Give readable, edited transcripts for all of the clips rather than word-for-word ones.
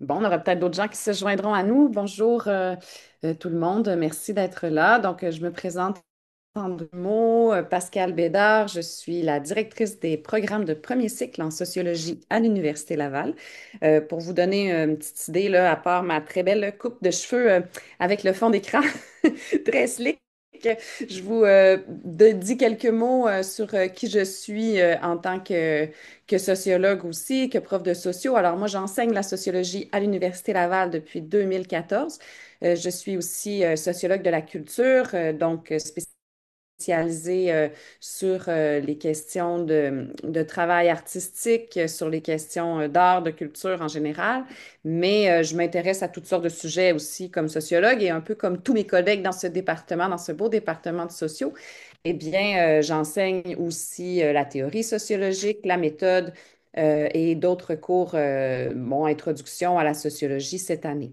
Bon, on aura peut-être d'autres gens qui se joindront à nous. Bonjour tout le monde, merci d'être là. Donc, je me présente en deux mots. Pascal Bédard, je suis la directrice des programmes de premier cycle en sociologie à l'Université Laval. Pour vous donner une petite idée, là, à part ma très belle coupe de cheveux avec le fond d'écran très slick, je vous dis quelques mots sur qui je suis en tant que sociologue aussi, que prof de socio. Alors moi, j'enseigne la sociologie à l'Université Laval depuis 2014. Je suis aussi sociologue de la culture, donc spécialisée sur les questions de travail artistique, sur les questions d'art, de culture en général, mais je m'intéresse à toutes sortes de sujets aussi comme sociologue et un peu comme tous mes collègues dans ce département, dans ce beau département de sociaux. Eh bien, j'enseigne aussi la théorie sociologique, la méthode et d'autres cours, bon, introduction à la sociologie cette année.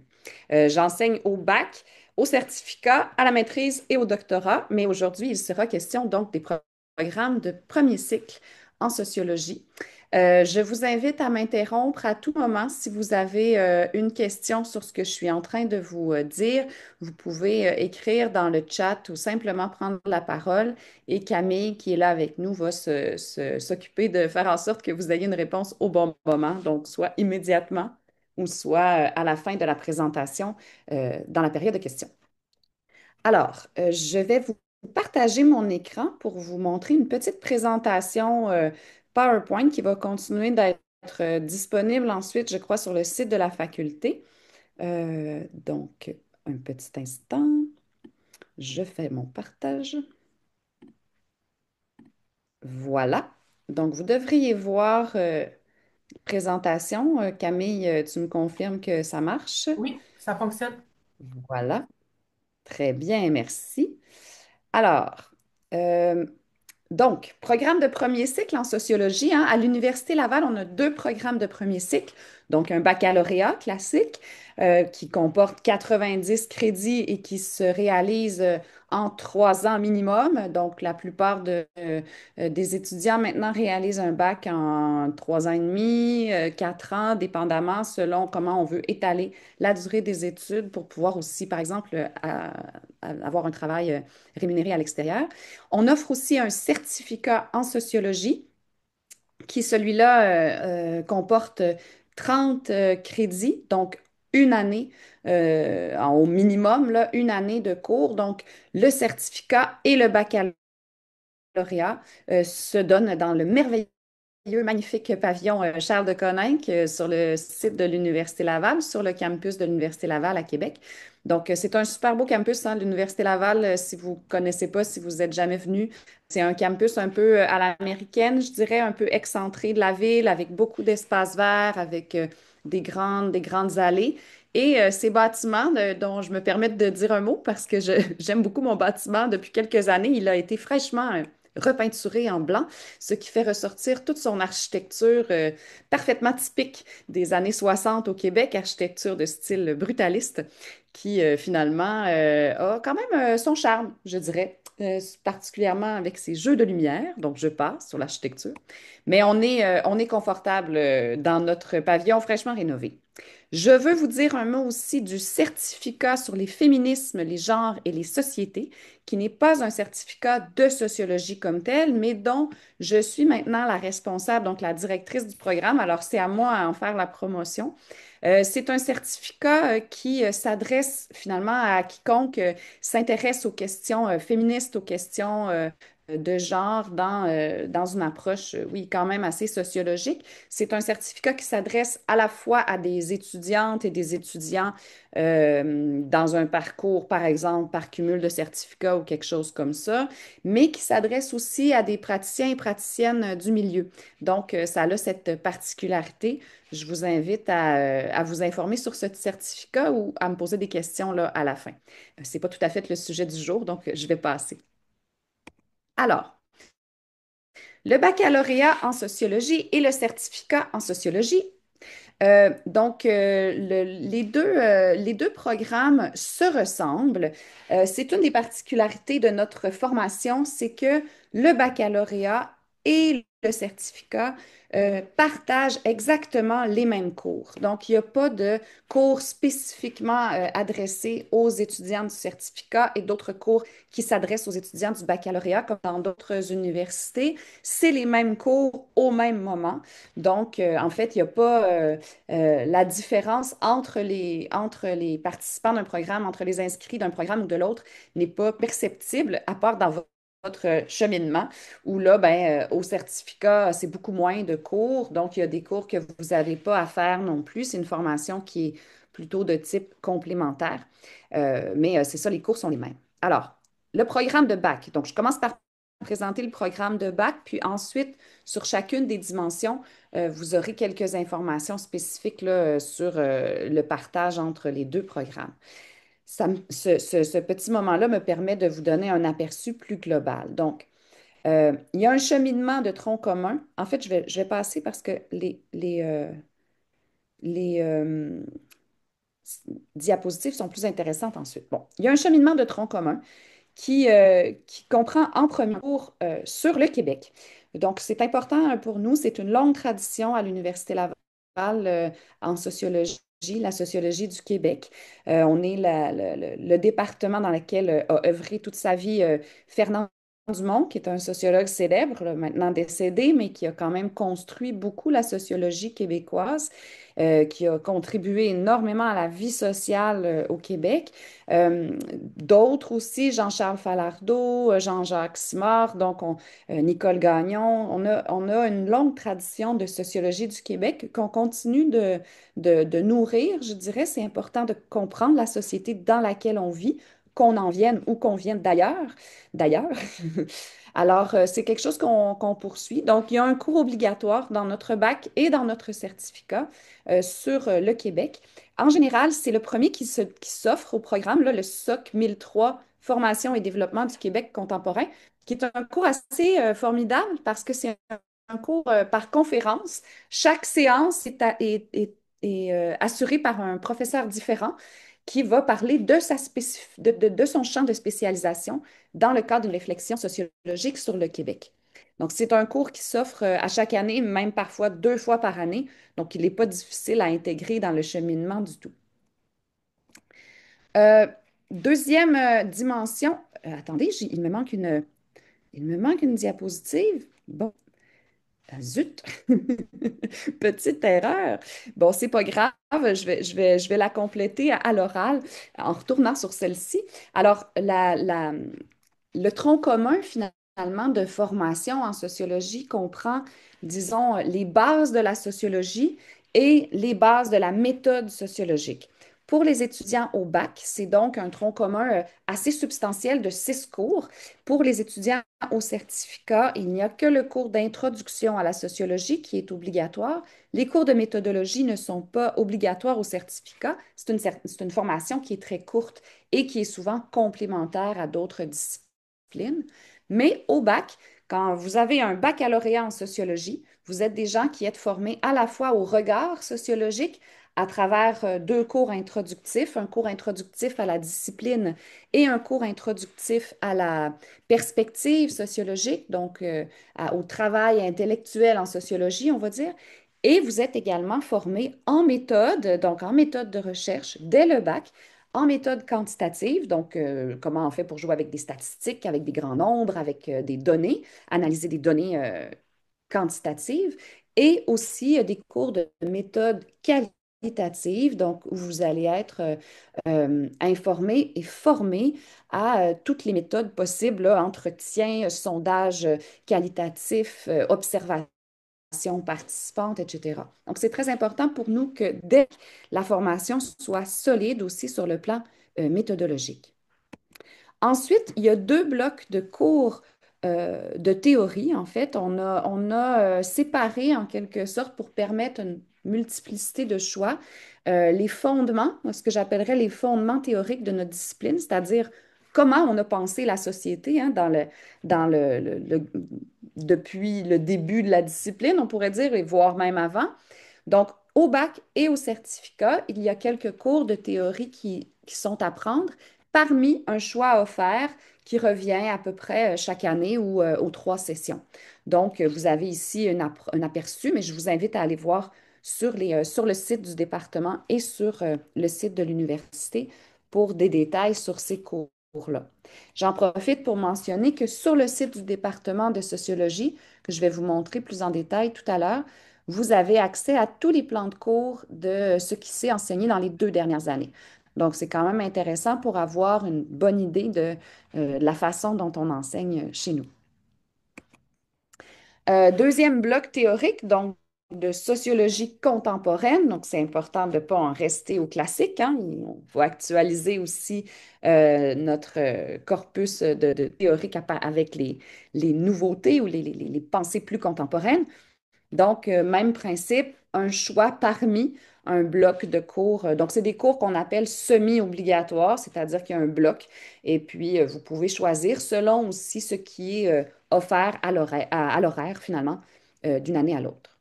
J'enseigne au bac, au certificat, à la maîtrise et au doctorat, mais aujourd'hui, il sera question donc des programmes de premier cycle en sociologie. Je vous invite à m'interrompre à tout moment si vous avez une question sur ce que je suis en train de vous dire. Vous pouvez écrire dans le chat ou simplement prendre la parole et Camille, qui est là avec nous, va s'occuper de faire en sorte que vous ayez une réponse au bon moment, donc soit immédiatement ou soit à la fin de la présentation dans la période de questions. Alors, je vais vous partager mon écran pour vous montrer une petite présentation PowerPoint qui va continuer d'être disponible ensuite, je crois, sur le site de la faculté. Donc, un petit instant, je fais mon partage. Voilà. Donc, vous devriez voir présentation. Camille, tu me confirmes que ça marche? Oui, ça fonctionne. Voilà. Très bien, merci. Alors, euh, donc, programme de premier cycle en sociologie, hein. À l'Université Laval, on a deux programmes de premier cycle. Donc, un baccalauréat classique qui comporte 90 crédits et qui se réalise en 3 ans minimum. Donc, la plupart des étudiants maintenant réalisent un bac en 3 ans et demi, 4 ans, dépendamment selon comment on veut étaler la durée des études pour pouvoir aussi, par exemple, avoir un travail rémunéré à l'extérieur. On offre aussi un certificat en sociologie qui, celui-là, comporte 30 crédits, donc une année au minimum, là, une année de cours. Donc, le certificat et le baccalauréat se donnent dans le merveilleux magnifique pavillon Charles de Coninck sur le site de l'Université Laval, sur le campus de l'Université Laval à Québec. Donc, c'est un super beau campus, hein, l'Université Laval. Si vous ne connaissez pas, si vous n'êtes jamais venu, c'est un campus un peu à l'américaine, je dirais, un peu excentré de la ville, avec beaucoup d'espaces verts, avec des grandes allées. Et ces bâtiments dont je me permets de dire un mot parce que j'aime beaucoup mon bâtiment depuis quelques années, il a été fraîchement repeinturé en blanc, ce qui fait ressortir toute son architecture parfaitement typique des années 60 au Québec, architecture de style brutaliste, qui finalement a quand même son charme, je dirais, particulièrement avec ses jeux de lumière. Donc, je passe sur l'architecture. Mais on est confortable dans notre pavillon fraîchement rénové. Je veux vous dire un mot aussi du certificat sur les féminismes, les genres et les sociétés, qui n'est pas un certificat de sociologie comme tel, mais dont je suis maintenant la responsable, donc la directrice du programme. Alors, c'est à moi à en faire la promotion. C'est un certificat qui s'adresse finalement à quiconque s'intéresse aux questions féministes, aux questions de genre dans une approche, oui, quand même assez sociologique. C'est un certificat qui s'adresse à la fois à des étudiantes et des étudiants dans un parcours, par exemple, par cumul de certificats ou quelque chose comme ça, mais qui s'adresse aussi à des praticiens et praticiennes du milieu. Donc, ça a cette particularité. Je vous invite à vous informer sur ce certificat ou à me poser des questions là, à la fin. Ce n'est pas tout à fait le sujet du jour, donc je vais passer. Alors, le baccalauréat en sociologie et le certificat en sociologie. Les deux programmes se ressemblent. C'est une des particularités de notre formation, c'est que le baccalauréat et le certificat partagent exactement les mêmes cours. Donc, il n'y a pas de cours spécifiquement adressés aux étudiants du certificat et d'autres cours qui s'adressent aux étudiants du baccalauréat, comme dans d'autres universités. C'est les mêmes cours au même moment. Donc, en fait, il n'y a pas la différence entre les participants d'un programme, entre les inscrits d'un programme ou de l'autre, n'est pas perceptible, à part dans votre cheminement, où là, ben, au certificat, c'est beaucoup moins de cours. Donc, il y a des cours que vous n'avez pas à faire non plus. C'est une formation qui est plutôt de type complémentaire. Mais c'est ça, les cours sont les mêmes. Alors, le programme de bac. Donc, je commence par présenter le programme de bac, puis ensuite, sur chacune des dimensions, vous aurez quelques informations spécifiques là, sur le partage entre les deux programmes. Ce petit moment-là me permet de vous donner un aperçu plus global. Donc, il y a un cheminement de tronc commun. En fait, je vais passer parce que les diapositives sont plus intéressantes ensuite. Bon, il y a un cheminement de tronc commun qui comprend en premier cours sur le Québec. Donc, c'est important pour nous. C'est une longue tradition à l'Université Laval en sociologie, la sociologie du Québec. On est le département dans lequel a œuvré toute sa vie Fernand Dumont, qui est un sociologue célèbre, là, maintenant décédé, mais qui a quand même construit beaucoup la sociologie québécoise, qui a contribué énormément à la vie sociale au Québec. Euh, D'autres aussi, Jean-Charles Falardeau, Jean-Jacques Simard, Nicole Gagnon. On a une longue tradition de sociologie du Québec qu'on continue de nourrir, je dirais. C'est important de comprendre la société dans laquelle on vit, qu'on en vienne ou qu'on vienne d'ailleurs. D'ailleurs. Alors, c'est quelque chose qu'on poursuit. Donc, il y a un cours obligatoire dans notre bac et dans notre certificat sur le Québec. En général, c'est le premier qui s'offre au programme, là, le SOC 1003, Formation et développement du Québec contemporain, qui est un cours assez formidable parce que c'est un cours par conférence. Chaque séance est assurée par un professeur différent qui va parler de son champ de spécialisation dans le cadre d'une réflexion sociologique sur le Québec. Donc, c'est un cours qui s'offre à chaque année, même parfois 2 fois par année. Donc, il n'est pas difficile à intégrer dans le cheminement du tout. Euh, Deuxième dimension, attendez, il me manque une diapositive. Bon, zut, petite erreur. Bon, c'est pas grave, je vais la compléter à l'oral en retournant sur celle-ci. Alors, le tronc commun, finalement, de formation en sociologie comprend, disons, les bases de la sociologie et les bases de la méthode sociologique. Pour les étudiants au bac, c'est donc un tronc commun assez substantiel de 6 cours. Pour les étudiants au certificat, il n'y a que le cours d'introduction à la sociologie qui est obligatoire. Les cours de méthodologie ne sont pas obligatoires au certificat. C'est une formation qui est très courte et qui est souvent complémentaire à d'autres disciplines. Mais au bac, quand vous avez un baccalauréat en sociologie, vous êtes des gens qui êtes formés à la fois au regard sociologique à travers 2 cours introductifs, un cours introductif à la discipline et un cours introductif à la perspective sociologique, donc au travail intellectuel en sociologie, on va dire. Et vous êtes également formé en méthode, donc en méthode de recherche dès le bac, en méthode quantitative, donc comment on fait pour jouer avec des statistiques, avec des grands nombres, avec des données, analyser des données quantitatives, et aussi des cours de méthode qualitative, donc où vous allez être informé et formé à toutes les méthodes possibles, là, entretien, sondage qualitatif, observation participante, etc. Donc, c'est très important pour nous que dès que la formation soit solide aussi sur le plan méthodologique. Ensuite, il y a 2 blocs de cours de théorie, en fait. On a séparé en quelque sorte pour permettre une multiplicité de choix les fondements, ce que j'appellerais les fondements théoriques de notre discipline, c'est-à-dire comment on a pensé la société hein, depuis le début de la discipline, on pourrait dire, et voire même avant. Donc, au bac et au certificat, il y a quelques cours de théorie qui sont à prendre parmi un choix offert qui revient à peu près chaque année ou aux 3 sessions. Donc, vous avez ici un aperçu, mais je vous invite à aller voir sur le site du département et sur le site de l'université pour des détails sur ces cours-là. J'en profite pour mentionner que sur le site du département de sociologie, que je vais vous montrer plus en détail tout à l'heure, vous avez accès à tous les plans de cours de ce qui s'est enseigné dans les 2 dernières années. Donc, c'est quand même intéressant pour avoir une bonne idée de la façon dont on enseigne chez nous. Deuxième bloc théorique, donc de sociologie contemporaine. Donc, c'est important de ne pas en rester au classique, hein. Il faut actualiser aussi notre corpus de théorique avec les nouveautés ou les pensées plus contemporaines. Donc, même principe, un choix parmi un bloc de cours. Donc, c'est des cours qu'on appelle semi-obligatoires, c'est-à-dire qu'il y a un bloc et puis vous pouvez choisir selon aussi ce qui est offert à l'horaire finalement, d'une année à l'autre.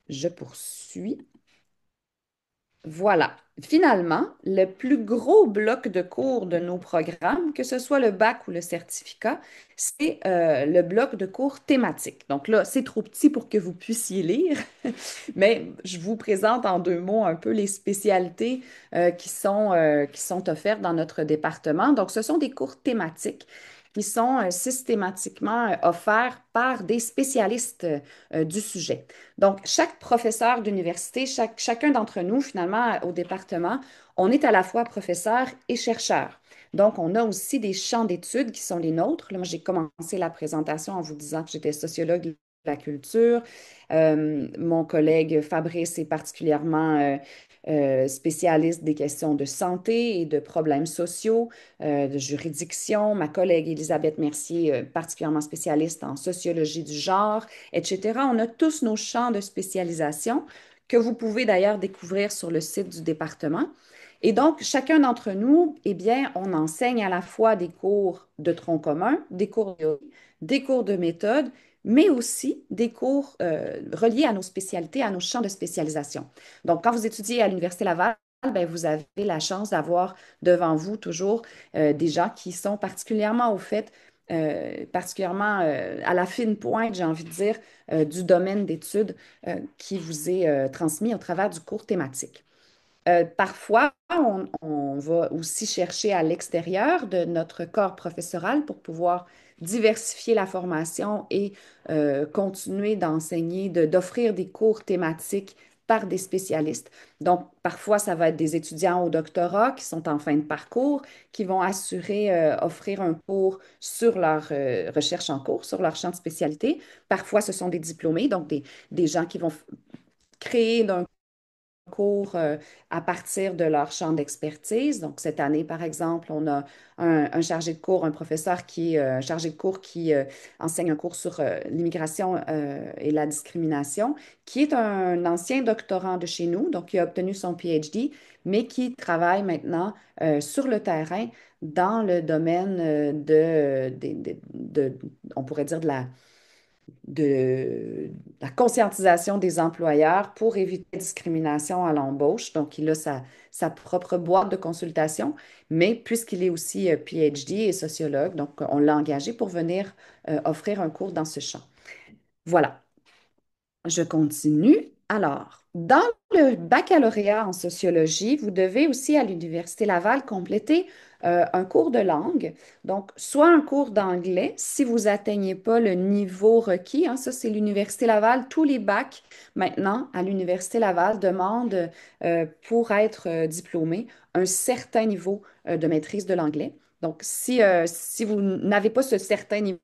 Je poursuis. Voilà. Finalement, le plus gros bloc de cours de nos programmes, que ce soit le bac ou le certificat, c'est le bloc de cours thématique. Donc là, c'est trop petit pour que vous puissiez lire, mais je vous présente en 2 mots un peu les spécialités qui sont offertes dans notre département. Donc, ce sont des cours thématiques qui sont systématiquement offerts par des spécialistes du sujet. Donc, chaque professeur d'université, chacun d'entre nous, finalement, au département, on est à la fois professeur et chercheur. Donc, on a aussi des champs d'études qui sont les nôtres. Là, moi, j'ai commencé la présentation en vous disant que j'étais sociologue de la culture. Mon collègue Fabrice est particulièrement spécialiste des questions de santé et de problèmes sociaux, de juridiction. Ma collègue Elisabeth Mercier, particulièrement spécialiste en sociologie du genre, etc. On a tous nos champs de spécialisation que vous pouvez d'ailleurs découvrir sur le site du département. Et donc, chacun d'entre nous, eh bien, on enseigne à la fois des cours de tronc commun, des cours de théorie, des cours de méthode, mais aussi des cours reliés à nos spécialités, à nos champs de spécialisation. Donc, quand vous étudiez à l'Université Laval, ben, vous avez la chance d'avoir devant vous toujours des gens qui sont particulièrement au fait, particulièrement à la fine pointe, j'ai envie de dire, du domaine d'études qui vous est transmis au travers du cours thématique. Parfois, on va aussi chercher à l'extérieur de notre corps professoral pour pouvoir diversifier la formation et continuer d'enseigner, d'offrir des cours thématiques par des spécialistes. Donc, parfois, ça va être des étudiants au doctorat qui sont en fin de parcours, qui vont assurer, offrir un cours sur leur recherche en cours, sur leur champ de spécialité. Parfois, ce sont des diplômés, donc des gens qui vont créer d'un cours à partir de leur champ d'expertise. Donc, cette année, par exemple, on a un chargé de cours, un professeur qui est chargé de cours qui enseigne un cours sur l'immigration et la discrimination, qui est un ancien doctorant de chez nous, donc qui a obtenu son PhD, mais qui travaille maintenant sur le terrain dans le domaine on pourrait dire de la conscientisation des employeurs pour éviter la discrimination à l'embauche. Donc, il a sa propre boîte de consultation, mais puisqu'il est aussi PhD et sociologue, donc on l'a engagé pour venir offrir un cours dans ce champ. Voilà. Je continue. Alors, dans le baccalauréat en sociologie, vous devez aussi à l'Université Laval compléter un cours de langue. Donc, soit un cours d'anglais si vous n'atteignez pas le niveau requis, hein. Ça, c'est l'Université Laval. Tous les bacs maintenant à l'Université Laval demandent pour être diplômé un certain niveau de maîtrise de l'anglais. Donc, si vous n'avez pas ce certain niveau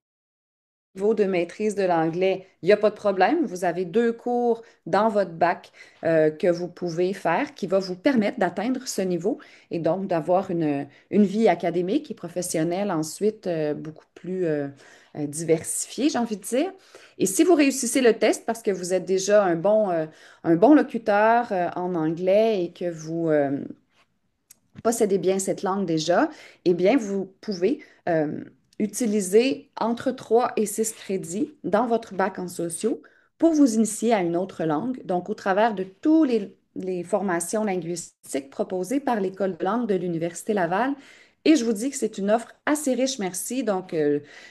de maîtrise de l'anglais, il n'y a pas de problème. Vous avez 2 cours dans votre bac que vous pouvez faire qui va vous permettre d'atteindre ce niveau et donc d'avoir une vie académique et professionnelle ensuite beaucoup plus diversifiée, j'ai envie de dire. Et si vous réussissez le test parce que vous êtes déjà un bon locuteur en anglais et que vous possédez bien cette langue déjà, eh bien, vous pouvez utiliser entre 3 et 6 crédits dans votre bac en sociaux pour vous initier à une autre langue. Donc, au travers de tous les formations linguistiques proposées par l'École de langue de l'Université Laval, Et je vous dis que c'est une offre assez riche, merci. Donc,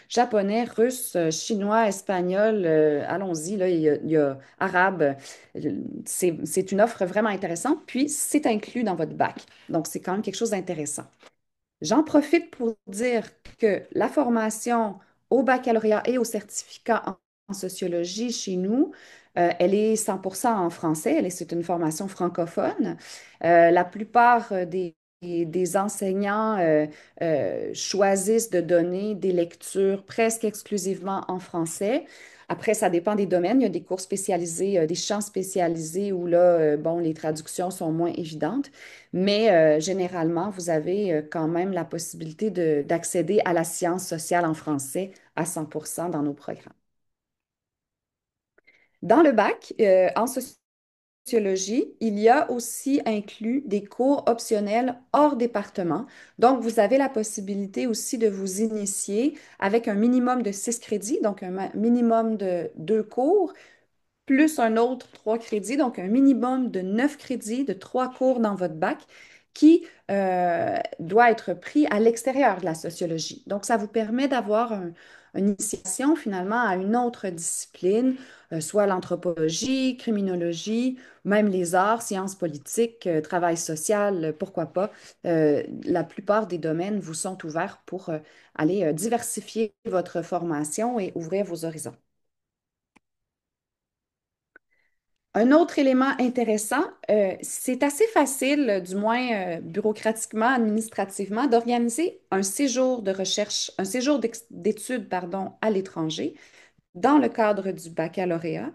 japonais, russe, chinois, espagnol, allons-y, là, il y a arabe. C'est une offre vraiment intéressante. Puis, c'est inclus dans votre bac. Donc, c'est quand même quelque chose d'intéressant. J'en profite pour dire que la formation au baccalauréat et au certificat en sociologie chez nous, elle est 100% en français. C'est une formation francophone. La plupart des enseignants choisissent de donner des lectures presque exclusivement en français. Après, ça dépend des domaines. Il y a des cours spécialisés, des champs spécialisés où là, bon, les traductions sont moins évidentes. Mais généralement, vous avez quand même la possibilité d'accéder à la science sociale en français à 100% dans nos programmes. Dans le bac, en sociologie, il y a aussi inclus des cours optionnels hors département. Donc, vous avez la possibilité aussi de vous initier avec un minimum de 6 crédits, donc un minimum de 2 cours plus un autre 3 crédits, donc un minimum de 9 crédits de 3 cours dans votre bac qui doit être pris à l'extérieur de la sociologie. Donc, ça vous permet d'avoir une initiation finalement à une autre discipline, soit l'anthropologie, criminologie, même les arts, sciences politiques, travail social, pourquoi pas. La plupart des domaines vous sont ouverts pour aller diversifier votre formation et ouvrir vos horizons. Un autre élément intéressant, c'est assez facile, du moins bureaucratiquement, administrativement, d'organiser un séjour de recherche, un séjour d'études, pardon, à l'étranger dans le cadre du baccalauréat.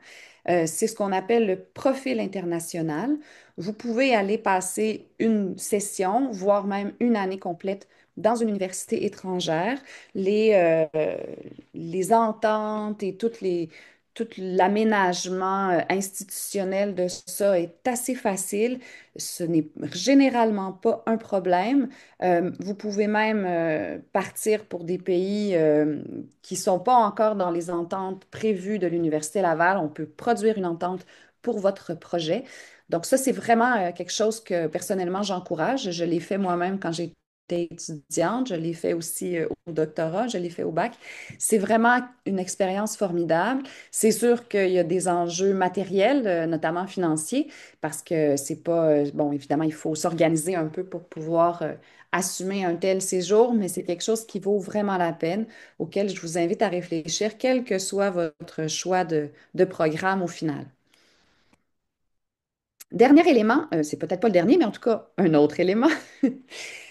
C'est ce qu'on appelle le profil international. Vous pouvez aller passer une session, voire même une année complète dans une université étrangère. Les ententes et tout l'aménagement institutionnel de ça est assez facile. Ce n'est généralement pas un problème. Vous pouvez même partir pour des pays qui ne sont pas encore dans les ententes prévues de l'Université Laval. On peut produire une entente pour votre projet. Donc ça, c'est vraiment quelque chose que personnellement j'encourage. Je l'ai fait moi-même quand j'étais étudiante, je l'ai fait aussi au doctorat, je l'ai fait au bac. C'est vraiment une expérience formidable. C'est sûr qu'il y a des enjeux matériels, notamment financiers, parce que c'est pas, bon, évidemment, il faut s'organiser un peu pour pouvoir assumer un tel séjour, mais c'est quelque chose qui vaut vraiment la peine, auquel je vous invite à réfléchir, quel que soit votre choix de programme au final. Dernier élément, c'est peut-être pas le dernier, mais en tout cas, un autre élément.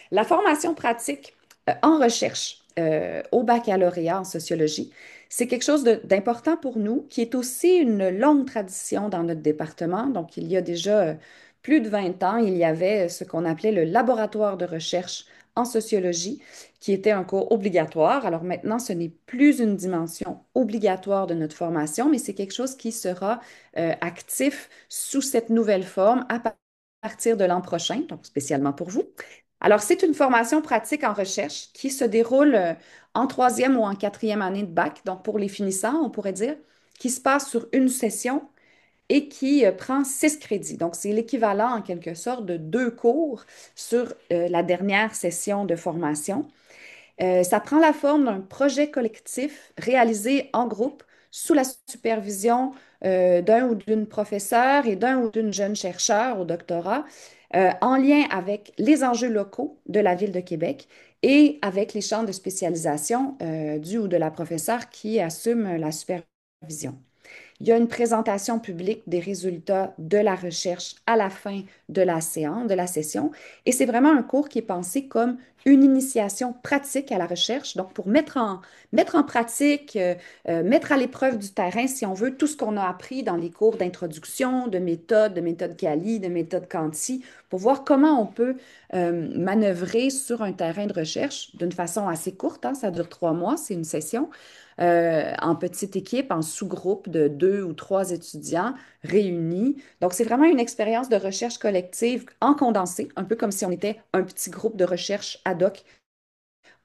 La formation pratique en recherche au baccalauréat en sociologie, c'est quelque chose d'important pour nous, qui est aussi une longue tradition dans notre département. Donc, il y a déjà plus de 20 ans, il y avait ce qu'on appelait le laboratoire de recherche en sociologie, qui était un cours obligatoire. Alors maintenant, ce n'est plus une dimension obligatoire de notre formation, mais c'est quelque chose qui sera actif sous cette nouvelle forme à partir de l'an prochain, donc spécialement pour vous. Alors, c'est une formation pratique en recherche qui se déroule en troisième ou en quatrième année de bac, donc pour les finissants, on pourrait dire, qui se passe sur une session et qui prend 6 crédits. Donc, c'est l'équivalent en quelque sorte de 2 cours sur la dernière session de formation. Ça prend la forme d'un projet collectif réalisé en groupe sous la supervision d'un ou d'une professeure et d'un ou d'une jeune chercheur au doctorat, en lien avec les enjeux locaux de la ville de Québec et avec les champs de spécialisation du ou de la professeure qui assume la supervision. Il y a une présentation publique des résultats de la recherche à la fin de la séance, de la session. Et c'est vraiment un cours qui est pensé comme une initiation pratique à la recherche, donc pour mettre en pratique, mettre à l'épreuve du terrain, si on veut, tout ce qu'on a appris dans les cours d'introduction, de méthode Cali, de méthode Canti, pour voir comment on peut manœuvrer sur un terrain de recherche d'une façon assez courte, hein, ça dure 3 mois, c'est une session, en petite équipe, en sous-groupe de 2 ou 3 étudiants réunis. Donc, c'est vraiment une expérience de recherche collective en condensé, un peu comme si on était un petit groupe de recherche ad hoc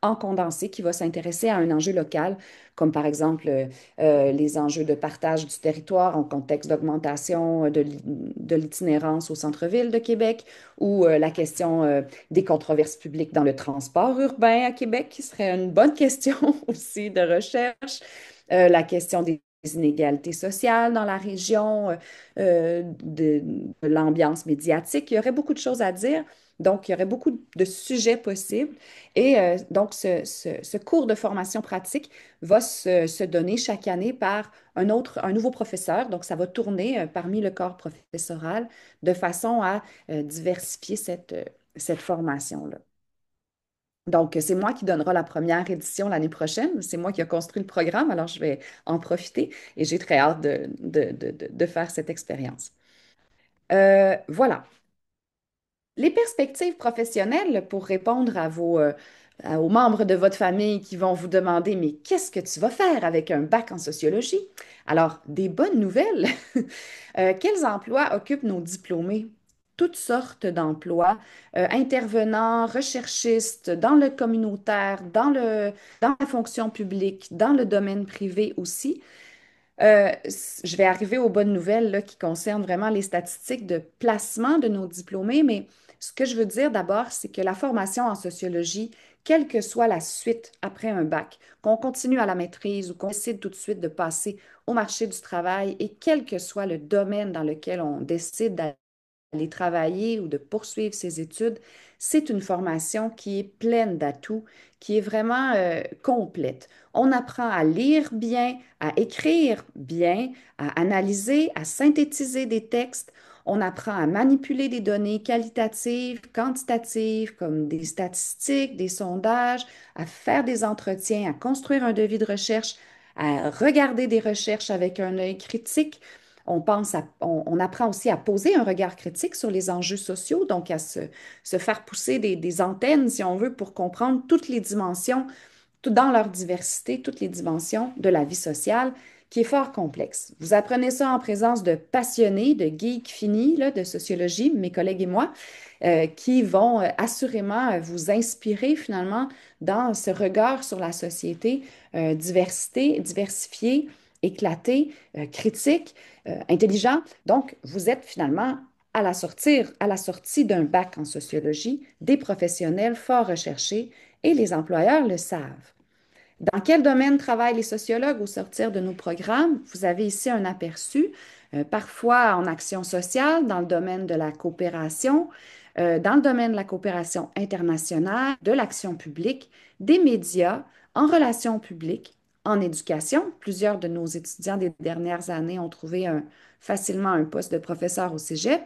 en condensé qui va s'intéresser à un enjeu local, comme par exemple les enjeux de partage du territoire en contexte d'augmentation de l'itinérance au centre-ville de Québec ou la question des controverses publiques dans le transport urbain à Québec, qui serait une bonne question aussi de recherche. La question des inégalités sociales dans la région, de l'ambiance médiatique. Il y aurait beaucoup de choses à dire. Donc, il y aurait beaucoup de sujets possibles. Et donc, ce cours de formation pratique va se donner chaque année par un nouveau professeur. Donc, ça va tourner parmi le corps professoral de façon à diversifier cette formation-là. Donc, c'est moi qui donnera la première édition l'année prochaine. C'est moi qui ai construit le programme, alors je vais en profiter et j'ai très hâte de faire cette expérience. Voilà. Les perspectives professionnelles pour répondre aux membres de votre famille qui vont vous demander, mais qu'est-ce que tu vas faire avec un bac en sociologie? Alors, des bonnes nouvelles. Quels emplois occupent nos diplômés? Toutes sortes d'emplois, intervenants, recherchistes, dans le communautaire, dans la fonction publique, dans le domaine privé aussi. Je vais arriver aux bonnes nouvelles là, qui concernent vraiment les statistiques de placement de nos diplômés, mais ce que je veux dire d'abord, c'est que la formation en sociologie, quelle que soit la suite après un bac, qu'on continue à la maîtrise ou qu'on décide tout de suite de passer au marché du travail et quel que soit le domaine dans lequel on décide d'aller travailler ou de poursuivre ses études, c'est une formation qui est pleine d'atouts, qui est vraiment complète. On apprend à lire bien, à écrire bien, à analyser, à synthétiser des textes. On apprend à manipuler des données qualitatives, quantitatives, comme des statistiques, des sondages, à faire des entretiens, à construire un devis de recherche, à regarder des recherches avec un œil critique. On apprend aussi à poser un regard critique sur les enjeux sociaux, donc à se faire pousser des antennes, si on veut, pour comprendre toutes les dimensions, tout dans leur diversité, toutes les dimensions de la vie sociale, qui est fort complexe. Vous apprenez ça en présence de passionnés, de geeks finis là, de sociologie, mes collègues et moi, qui vont assurément vous inspirer finalement dans ce regard sur la société, diversifié, éclaté, critique, intelligent. Donc, vous êtes finalement à la sortie d'un bac en sociologie, des professionnels fort recherchés et les employeurs le savent. Dans quel domaine travaillent les sociologues au sortir de nos programmes? Vous avez ici un aperçu, parfois en action sociale, dans le domaine de la coopération, dans le domaine de la coopération internationale, de l'action publique, des médias, en relations publiques, en éducation. Plusieurs de nos étudiants des dernières années ont trouvé facilement un poste de professeur au Cégep.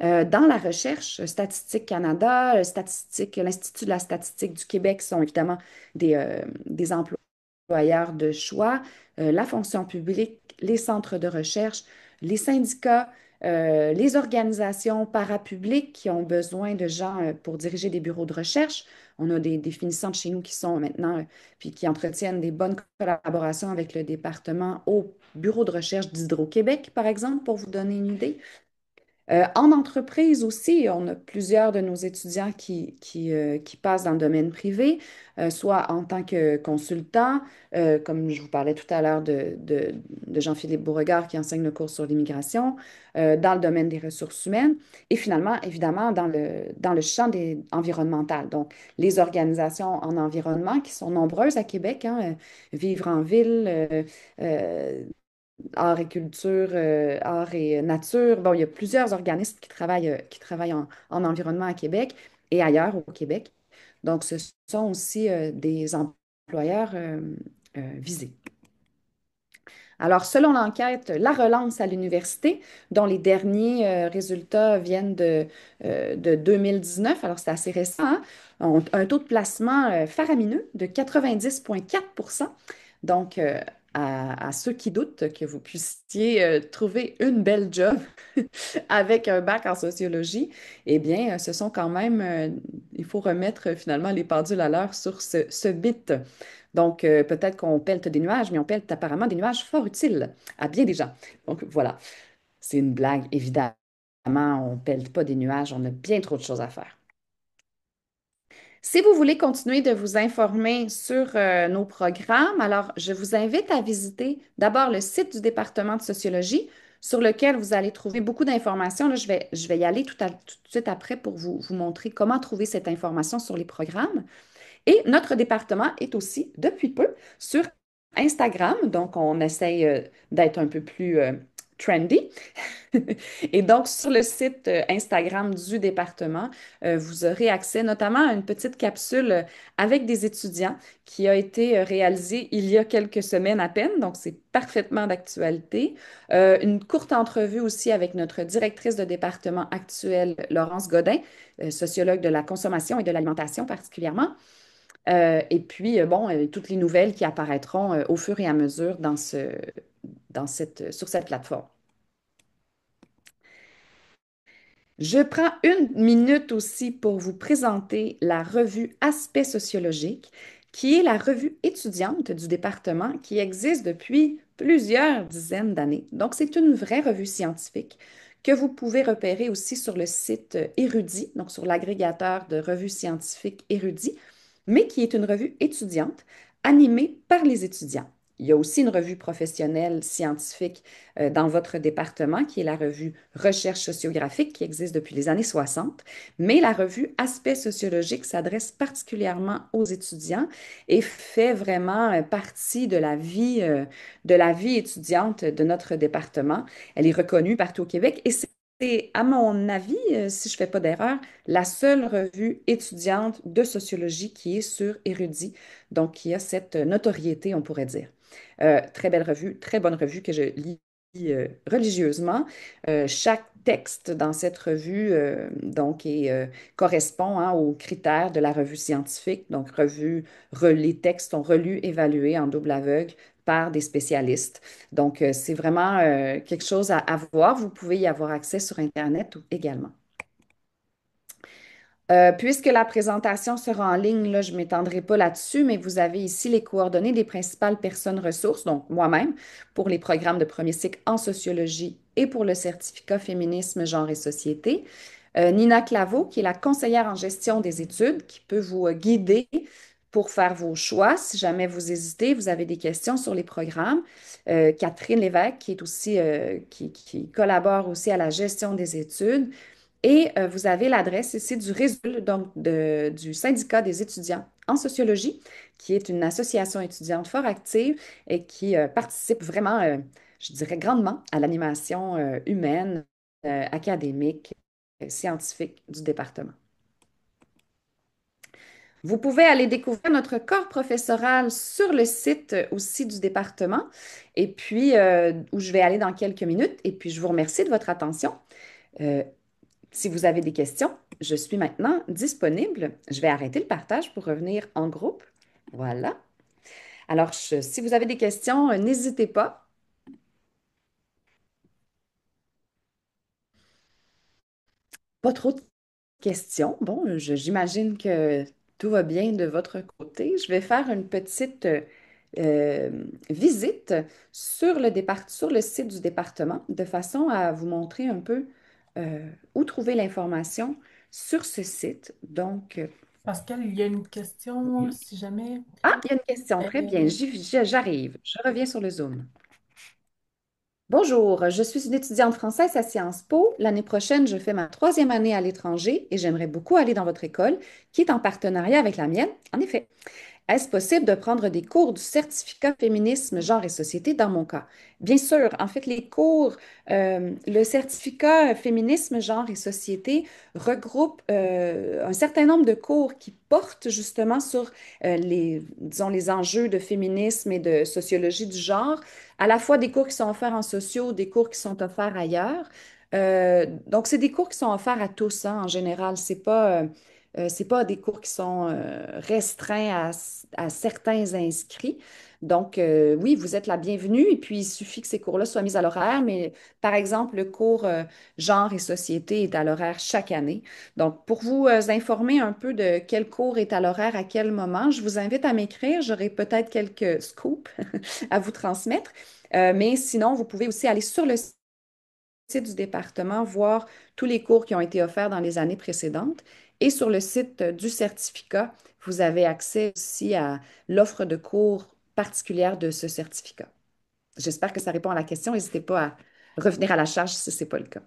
Dans la recherche, Statistique Canada, l'Institut de la statistique du Québec sont évidemment des employeurs de choix, la fonction publique, les centres de recherche, les syndicats, les organisations parapubliques qui ont besoin de gens pour diriger des bureaux de recherche. On a des définissantes chez nous qui sont maintenant, puis qui entretiennent des bonnes collaborations avec le département au bureau de recherche d'Hydro-Québec, par exemple, pour vous donner une idée. En entreprise aussi, on a plusieurs de nos étudiants qui passent dans le domaine privé, soit en tant que consultant, comme je vous parlais tout à l'heure de Jean-Philippe Beauregard qui enseigne le cours sur l'immigration, dans le domaine des ressources humaines et finalement, évidemment, dans le champ environnemental. Donc, les organisations en environnement qui sont nombreuses à Québec, hein, Vivre en ville, art et culture, art et nature. Bon, il y a plusieurs organismes qui travaillent en environnement à Québec et ailleurs au Québec. Donc, ce sont aussi des employeurs visés. Alors, selon l'enquête La relance à l'université, dont les derniers résultats viennent de 2019, alors c'est assez récent, hein, ont un taux de placement faramineux de 90,4 %. Donc, à ceux qui doutent que vous puissiez trouver une belle job avec un bac en sociologie, eh bien, ce sont quand même, il faut remettre finalement les pendules à l'heure sur ce bit. Donc, peut-être qu'on pèlte des nuages, mais on pèlte apparemment des nuages fort utiles à bien des gens. Donc, voilà, c'est une blague, évidemment. On ne pèlte pas des nuages, on a bien trop de choses à faire. Si vous voulez continuer de vous informer sur nos programmes, alors je vous invite à visiter d'abord le site du département de sociologie sur lequel vous allez trouver beaucoup d'informations. Là, je vais y aller tout de suite après pour vous montrer comment trouver cette information sur les programmes. Et notre département est aussi, depuis peu, sur Instagram. Donc, on essaye d'être un peu plus trendy. Et donc, sur le site Instagram du département, vous aurez accès notamment à une petite capsule avec des étudiants qui a été réalisée il y a quelques semaines à peine. Donc, c'est parfaitement d'actualité. Une courte entrevue aussi avec notre directrice de département actuelle, Laurence Godin, sociologue de la consommation et de l'alimentation particulièrement. Et puis, bon, toutes les nouvelles qui apparaîtront au fur et à mesure sur cette plateforme. Je prends une minute aussi pour vous présenter la revue Aspect sociologique, qui est la revue étudiante du département qui existe depuis plusieurs dizaines d'années. Donc, c'est une vraie revue scientifique que vous pouvez repérer aussi sur le site Érudit, donc sur l'agrégateur de revues scientifiques Érudit, mais qui est une revue étudiante animée par les étudiants. Il y a aussi une revue professionnelle scientifique dans votre département, qui est la revue Recherche sociographique, qui existe depuis les années 60. Mais la revue Aspect sociologique s'adresse particulièrement aux étudiants et fait vraiment partie de la vie étudiante de notre département. Elle est reconnue partout au Québec et c'est, à mon avis, si je ne fais pas d'erreur, la seule revue étudiante de sociologie qui est sur Érudit, donc qui a cette notoriété, on pourrait dire. Très belle revue, très bonne revue que je lis religieusement. Chaque texte dans cette revue correspond hein, aux critères de la revue scientifique. Donc, les textes sont relus, évalués en double aveugle par des spécialistes. Donc, c'est vraiment quelque chose à voir. Vous pouvez y avoir accès sur Internet également. Puisque la présentation sera en ligne, là, je ne m'étendrai pas là-dessus, mais vous avez ici les coordonnées des principales personnes ressources, donc moi-même, pour les programmes de premier cycle en sociologie et pour le certificat féminisme, genre et société. Nina Claveau, qui est la conseillère en gestion des études, qui peut vous guider pour faire vos choix. Si jamais vous hésitez, vous avez des questions sur les programmes. Catherine Lévesque, qui est aussi, qui collabore aussi à la gestion des études. Et vous avez l'adresse ici du RÉSUL, donc du syndicat des étudiants en sociologie, qui est une association étudiante fort active et qui participe vraiment, je dirais, grandement à l'animation humaine, académique, scientifique du département. Vous pouvez aller découvrir notre corps professoral sur le site aussi du département, et puis où je vais aller dans quelques minutes. Et puis, je vous remercie de votre attention. Euh, Si vous avez des questions, je suis maintenant disponible. Je vais arrêter le partage pour revenir en groupe. Voilà. Alors, si vous avez des questions, n'hésitez pas. Pas trop de questions. Bon, j'imagine que tout va bien de votre côté. Je vais faire une petite visite sur le site du département de façon à vous montrer un peu où trouver l'information sur ce site. Donc, Pascal, il y a une question, si jamais. ah, il y a une question. Très bien. Euh, J'arrive. Je reviens sur le Zoom. Bonjour, je suis une étudiante française à Sciences Po. L'année prochaine, je fais ma troisième année à l'étranger et j'aimerais beaucoup aller dans votre école, qui est en partenariat avec la mienne. En effet, est-ce possible de prendre des cours du certificat féminisme, genre et société dans mon cas? Bien sûr, en fait, le certificat féminisme, genre et société regroupe un certain nombre de cours qui portent justement sur disons, les enjeux de féminisme et de sociologie du genre, à la fois des cours qui sont offerts en sociaux, des cours qui sont offerts ailleurs. Donc, c'est des cours qui sont offerts à tous, hein, en général. C'est pas des cours qui sont restreints à certains inscrits. Donc, oui, vous êtes la bienvenue. Et puis, il suffit que ces cours-là soient mis à l'horaire. Mais, par exemple, le cours genre et société est à l'horaire chaque année. Donc, pour vous informer un peu de quel cours est à l'horaire à quel moment, je vous invite à m'écrire. J'aurai peut-être quelques scoops à vous transmettre. Mais sinon, vous pouvez aussi aller sur le site du département voir tous les cours qui ont été offerts dans les années précédentes. Et sur le site du certificat, vous avez accès aussi à l'offre de cours particulière de ce certificat. J'espère que ça répond à la question. N'hésitez pas à revenir à la charge si ce n'est pas le cas.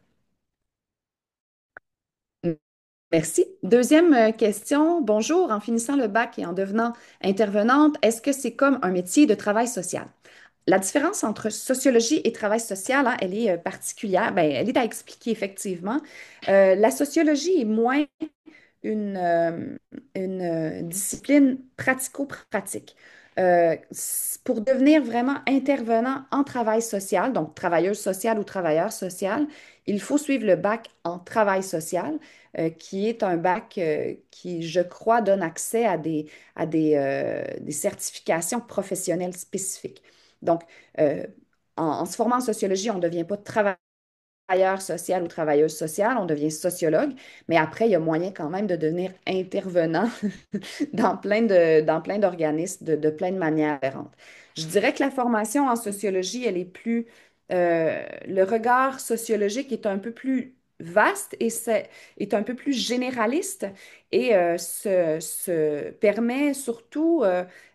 Merci. Deuxième question. Bonjour. En finissant le bac et en devenant intervenante, est-ce que c'est comme un métier de travail social? La différence entre sociologie et travail social, hein, elle est particulière. Ben, elle est à expliquer effectivement. La sociologie est moins une discipline pratico-pratique. Pour devenir vraiment intervenant en travail social, donc travailleuse sociale ou travailleur social, il faut suivre le bac en travail social, qui est un bac qui, je crois, donne accès des certifications professionnelles spécifiques. Donc, euh, en se formant en sociologie, on ne devient pas travailleur social ou travailleuse sociale, on devient sociologue, mais après, il y a moyen quand même de devenir intervenant dans plein d'organismes, de plein de manières différentes. Je dirais que la formation en sociologie, elle est le regard sociologique est un peu plus vaste et est un peu plus généraliste et permet surtout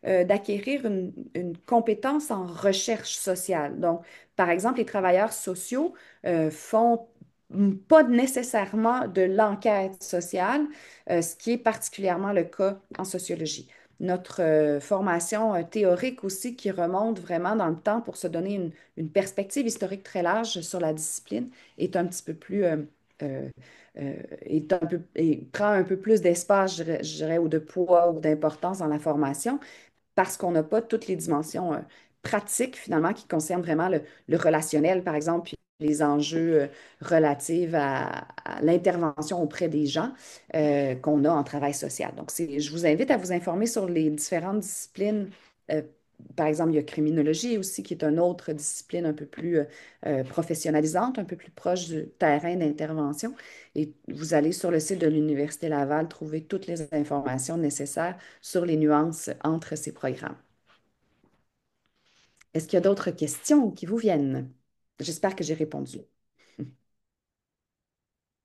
d'acquérir une compétence en recherche sociale. Donc, par exemple, les travailleurs sociaux font pas nécessairement de l'enquête sociale, ce qui est particulièrement le cas en sociologie. Notre formation théorique aussi, qui remonte vraiment dans le temps pour se donner une perspective historique très large sur la discipline, est un petit peu plus, euh, et prend un peu plus d'espace, je dirais, ou de poids ou d'importance dans la formation parce qu'on n'a pas toutes les dimensions pratiques finalement qui concernent vraiment le relationnel, par exemple, puis les enjeux relatifs à l'intervention auprès des gens qu'on a en travail social. Donc, je vous invite à vous informer sur les différentes disciplines. Euh, Par exemple, il y a criminologie aussi, qui est une autre discipline un peu plus professionnalisante, un peu plus proche du terrain d'intervention. Et vous allez sur le site de l'Université Laval trouver toutes les informations nécessaires sur les nuances entre ces programmes. Est-ce qu'il y a d'autres questions qui vous viennent? J'espère que j'ai répondu.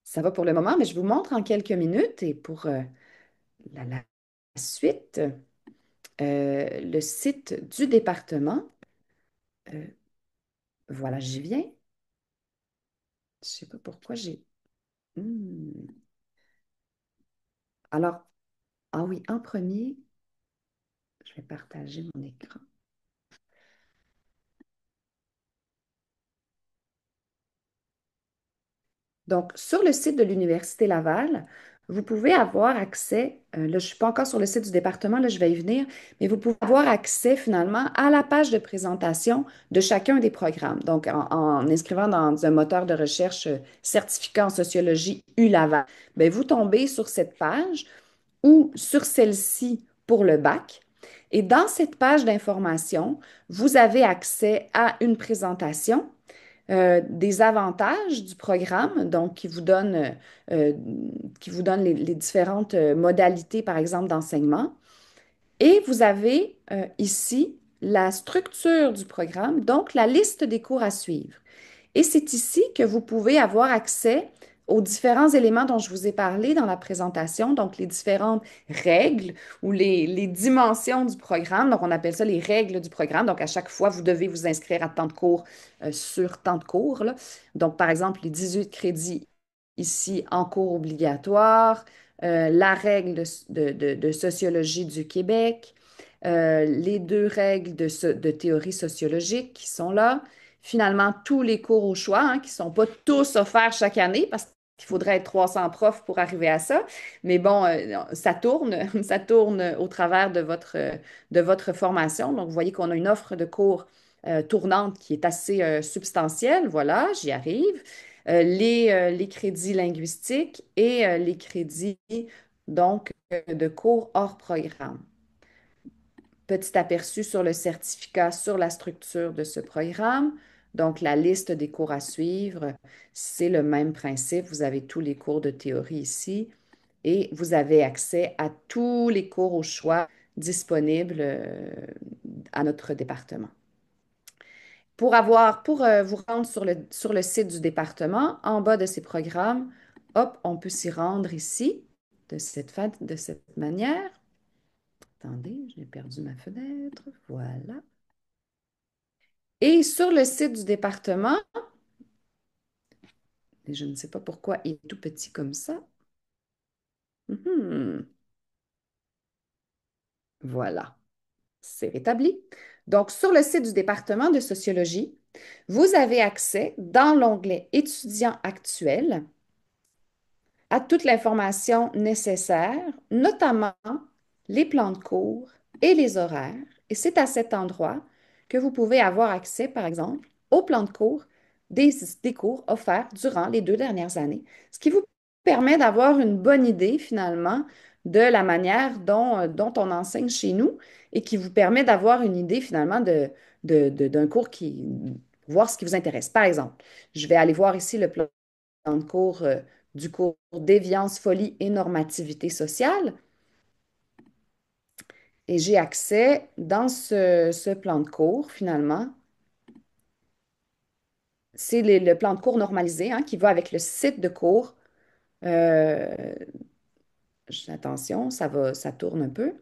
Ça va pour le moment, mais je vous montre en quelques minutes et pour la suite, le site du département. euh, voilà, j'y viens. Je ne sais pas pourquoi j'ai... Hmm. Alors, ah oui, en premier, je vais partager mon écran. Donc, sur le site de l'Université Laval, vous pouvez avoir accès, là, je ne suis pas encore sur le site du département, là, je vais y venir, mais vous pouvez avoir accès finalement à la page de présentation de chacun des programmes. Donc, en inscrivant dans un moteur de recherche certificat en sociologie U Laval, bien, vous tombez sur cette page ou sur celle-ci pour le bac. Et dans cette page d'information, vous avez accès à une présentation des avantages du programme, donc euh, qui vous donne les différentes modalités, par exemple, d'enseignement. Et vous avez ici la structure du programme, donc la liste des cours à suivre. Et c'est ici que vous pouvez avoir accès aux différents éléments dont je vous ai parlé dans la présentation, donc les différentes règles ou les dimensions du programme. Donc, on appelle ça les règles du programme. Donc, à chaque fois, vous devez vous inscrire à temps de cours sur temps de cours, là. Donc, par exemple, les 18 crédits ici en cours obligatoire, la règle de sociologie du Québec, les deux règles de théorie sociologique qui sont là. Finalement, tous les cours au choix, hein, qui ne sont pas tous offerts chaque année parce qu'il faudrait être 300 profs pour arriver à ça. Mais bon, ça tourne, ça tourne au travers de votre formation. Donc, vous voyez qu'on a une offre de cours tournante qui est assez substantielle. Voilà, j'y arrive. Les crédits linguistiques et les crédits, donc, de cours hors programme. Petit aperçu sur le certificat, sur la structure de ce programme. Donc, la liste des cours à suivre, c'est le même principe. Vous avez tous les cours de théorie ici et vous avez accès à tous les cours au choix disponibles à notre département. Pour vous rendre sur le site du département, en bas de ces programmes, hop, on peut s'y rendre ici, de cette manière. Attendez, j'ai perdu ma fenêtre. Voilà. Et sur le site du département, et je ne sais pas pourquoi il est tout petit comme ça. Mhm. Voilà, c'est rétabli. Donc, sur le site du département de sociologie, vous avez accès dans l'onglet Étudiants actuels à toute l'information nécessaire, notamment les plans de cours et les horaires. Et c'est à cet endroit que vous pouvez avoir accès, par exemple, au plan de cours des cours offerts durant les 2 dernières années, ce qui vous permet d'avoir une bonne idée, finalement, de la manière dont on enseigne chez nous et qui vous permet d'avoir une idée, finalement, d'un cours voir ce qui vous intéresse. Par exemple, je vais aller voir ici le plan de cours du cours Déviance, folie et normativité sociale. Et j'ai accès dans ce plan de cours, finalement. C'est le plan de cours normalisé hein, qui va avec le site de cours. Euh, Attention, ça tourne un peu.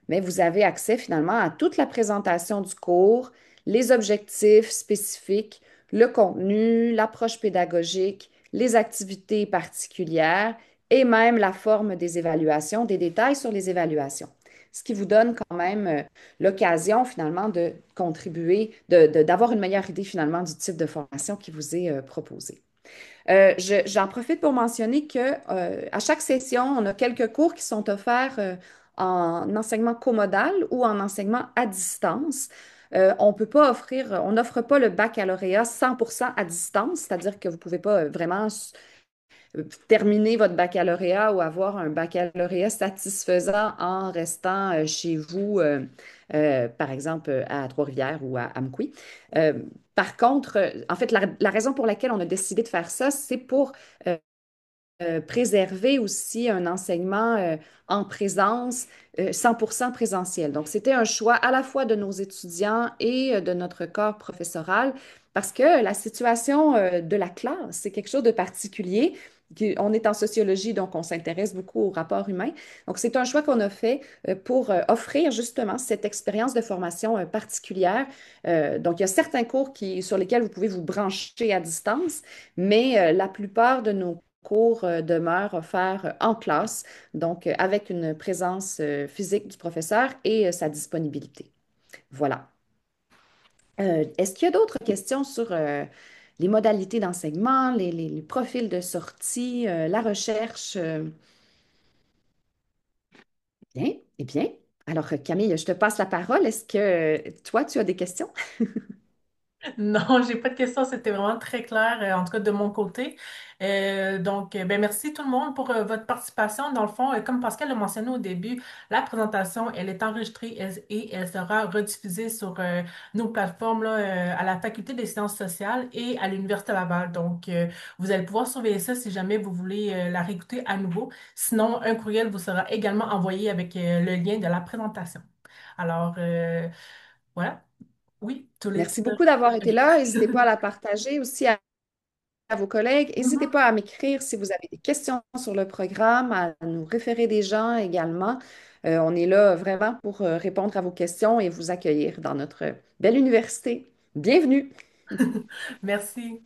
Mais vous avez accès finalement à toute la présentation du cours, les objectifs spécifiques, le contenu, l'approche pédagogique, les activités particulières et même la forme des évaluations, des détails sur les évaluations. Ce qui vous donne quand même l'occasion finalement de contribuer, d'avoir une meilleure idée finalement du type de formation qui vous est proposé. J'en profite pour mentionner que à chaque session, on a quelques cours qui sont offerts en enseignement comodal ou en enseignement à distance. On peut pas offrir, on n'offre pas le baccalauréat 100% à distance, c'est-à-dire que vous pouvez pas vraiment terminer votre baccalauréat ou avoir un baccalauréat satisfaisant en restant chez vous, par exemple à Trois-Rivières ou à Amqui. Euh, Par contre, en fait, la raison pour laquelle on a décidé de faire ça, c'est pour euh, préserver aussi un enseignement en présence, 100% présentiel. Donc, c'était un choix à la fois de nos étudiants et de notre corps professoral parce que la situation de la classe, c'est quelque chose de particulier. On est en sociologie, donc on s'intéresse beaucoup aux rapports humains. Donc, c'est un choix qu'on a fait pour offrir justement cette expérience de formation particulière. Donc, il y a certains cours sur lesquels vous pouvez vous brancher à distance, mais la plupart de nos cours demeurent offerts en classe, donc avec une présence physique du professeur et sa disponibilité. Voilà. Est-ce qu'il y a d'autres questions sur les modalités d'enseignement, les profils de sortie, la recherche? Bien, eh bien. Alors, Camille, je te passe la parole. Est-ce que toi, tu as des questions? Non, j'ai pas de questions, c'était vraiment très clair, en tout cas de mon côté. Ben merci tout le monde pour votre participation. Dans le fond, comme Pascal l'a mentionné au début, la présentation, elle est enregistrée et elle sera rediffusée sur nos plateformes là, à la Faculté des sciences sociales et à l'Université Laval. Donc, vous allez pouvoir surveiller ça si jamais vous voulez la réécouter à nouveau. Sinon, un courriel vous sera également envoyé avec le lien de la présentation. Alors, voilà. Oui, tous les Merci titres. beaucoup d'avoir été là. N'hésitez pas à la partager aussi à vos collègues. N'hésitez Mhm. pas à m'écrire si vous avez des questions sur le programme, à nous référer des gens également. On est là vraiment pour répondre à vos questions et vous accueillir dans notre belle université. Bienvenue. Merci.